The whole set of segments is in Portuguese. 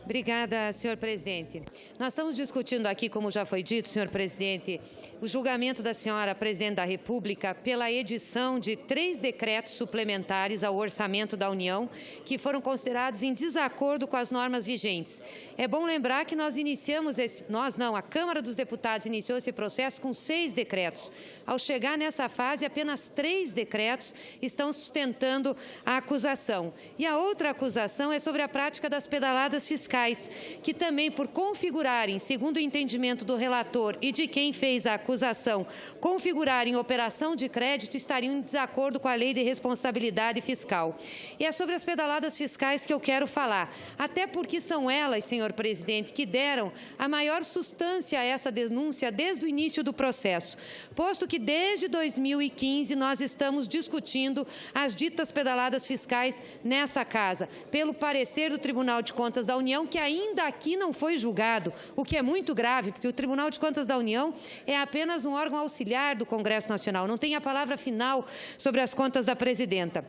Obrigada, senhor presidente. Nós estamos discutindo aqui, como já foi dito, senhor presidente, o julgamento da senhora presidente da República pela edição de 3 decretos suplementares ao orçamento da União que foram considerados em desacordo com as normas vigentes. É bom lembrar que nós iniciamos a Câmara dos Deputados iniciou esse processo com 6 decretos. Ao chegar nessa fase, apenas 3 decretos estão sustentando a acusação. E a outra acusação é sobre a prática das pedaladas fiscais, que também, por configurarem, segundo o entendimento do relator e de quem fez a acusação, configurarem operação de crédito, estariam em desacordo com a Lei de Responsabilidade Fiscal. E é sobre as pedaladas fiscais que eu quero falar, até porque são elas, senhor presidente, que deram a maior substância a essa denúncia desde o início do processo, posto que desde 2015 nós estamos discutindo as ditas pedaladas fiscais nessa casa, pelo parecer do Tribunal de Contas da União, que ainda aqui não foi julgado, o que é muito grave, porque o Tribunal de Contas da União é apenas um órgão auxiliar do Congresso Nacional, não tem a palavra final sobre as contas da presidenta.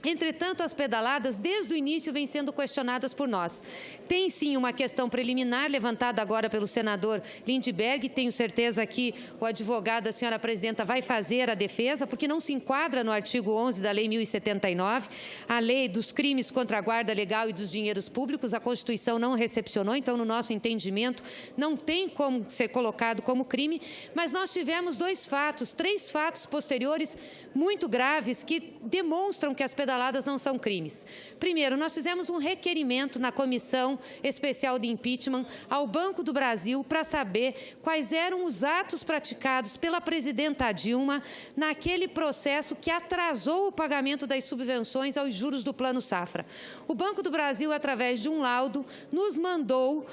Entretanto, as pedaladas, desde o início, vêm sendo questionadas por nós. Tem, sim, uma questão preliminar levantada agora pelo senador Lindbergh. Tenho certeza que o advogado da senhora presidenta vai fazer a defesa, porque não se enquadra no artigo 11 da Lei 1079, a lei dos crimes contra a guarda legal e dos dinheiros públicos. A Constituição não recepcionou, então, no nosso entendimento, não tem como ser colocado como crime. Mas nós tivemos 3 fatos posteriores muito graves que demonstram que as pedaladas não são crimes. Primeiro, nós fizemos um requerimento na Comissão Especial de Impeachment ao Banco do Brasil para saber quais eram os atos praticados pela presidenta Dilma naquele processo que atrasou o pagamento das subvenções aos juros do Plano Safra. O Banco do Brasil, através de um laudo, nos mandou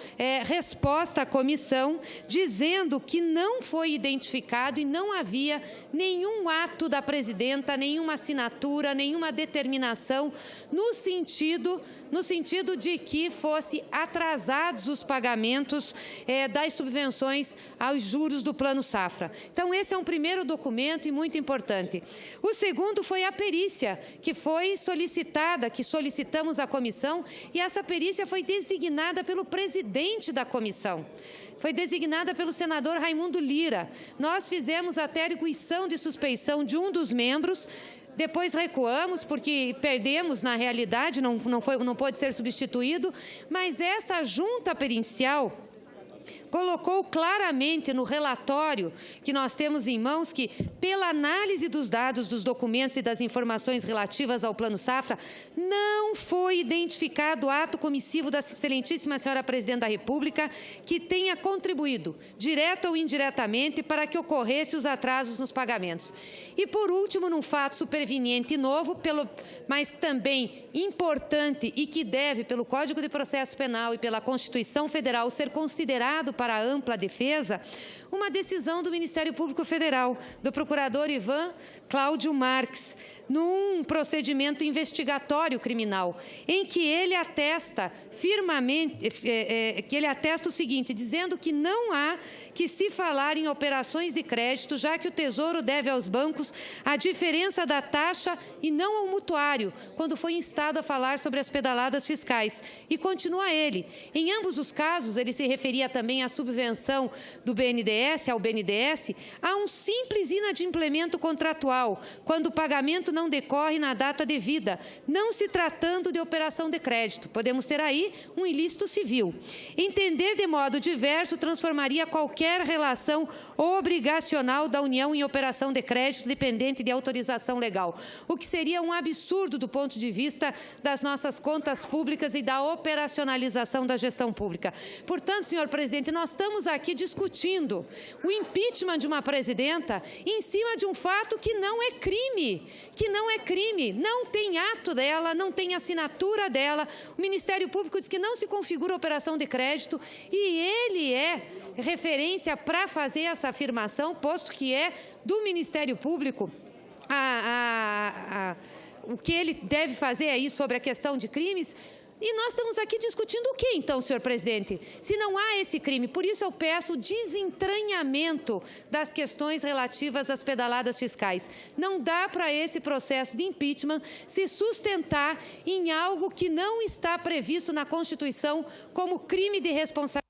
resposta à comissão dizendo que não foi identificado e não havia nenhum ato da presidenta, nenhuma assinatura, nenhuma determinação no sentido de que fosse atrasados os pagamentos das subvenções aos juros do Plano Safra. Então, esse é um primeiro documento e muito importante. O segundo foi a perícia, que foi solicitada, que solicitamos à comissão, e essa perícia foi designada pelo presidente da comissão. Foi designada pelo senador Raimundo Lira. Nós fizemos até arguição de suspeição de um dos membros. Depois recuamos, porque perdemos, na realidade, não pôde ser substituído, mas essa junta pericial colocou claramente no relatório que nós temos em mãos que, pela análise dos dados, dos documentos e das informações relativas ao Plano Safra, não foi identificado ato comissivo da excelentíssima senhora presidente da República que tenha contribuído, direta ou indiretamente, para que ocorresse os atrasos nos pagamentos. E, por último, num fato superveniente e novo, mas também importante e que deve, pelo Código de Processo Penal e pela Constituição Federal, ser considerado para a ampla defesa, uma decisão do Ministério Público Federal, do procurador Ivan Cláudio Marques, num procedimento investigatório criminal, em que ele atesta firmemente, o seguinte, dizendo que não há que se falar em operações de crédito, já que o Tesouro deve aos bancos a diferença da taxa e não ao mutuário, quando foi instado a falar sobre as pedaladas fiscais. E continua ele. Em ambos os casos, ele se referia também à subvenção do BNDES, ao BNDES, a um simples inadimplemento contratual, quando o pagamento não decorre na data devida, não se tratando de operação de crédito. Podemos ter aí um ilícito civil. Entender de modo diverso transformaria qualquer relação obrigacional da União em operação de crédito dependente de autorização legal, o que seria um absurdo do ponto de vista das nossas contas públicas e da operacionalização da gestão pública. Portanto, senhor presidente, nós estamos aqui discutindo o impeachment de uma presidenta em cima de um fato que não é crime, não tem ato dela, não tem assinatura dela. O Ministério Público diz que não se configura operação de crédito e ele é referência para fazer essa afirmação, posto que é do Ministério Público o que ele deve fazer aí sobre a questão de crimes. E nós estamos aqui discutindo o que, então, senhor presidente? Se não há esse crime. Por isso eu peço o desentranhamento das questões relativas às pedaladas fiscais. Não dá para esse processo de impeachment se sustentar em algo que não está previsto na Constituição como crime de responsabilidade.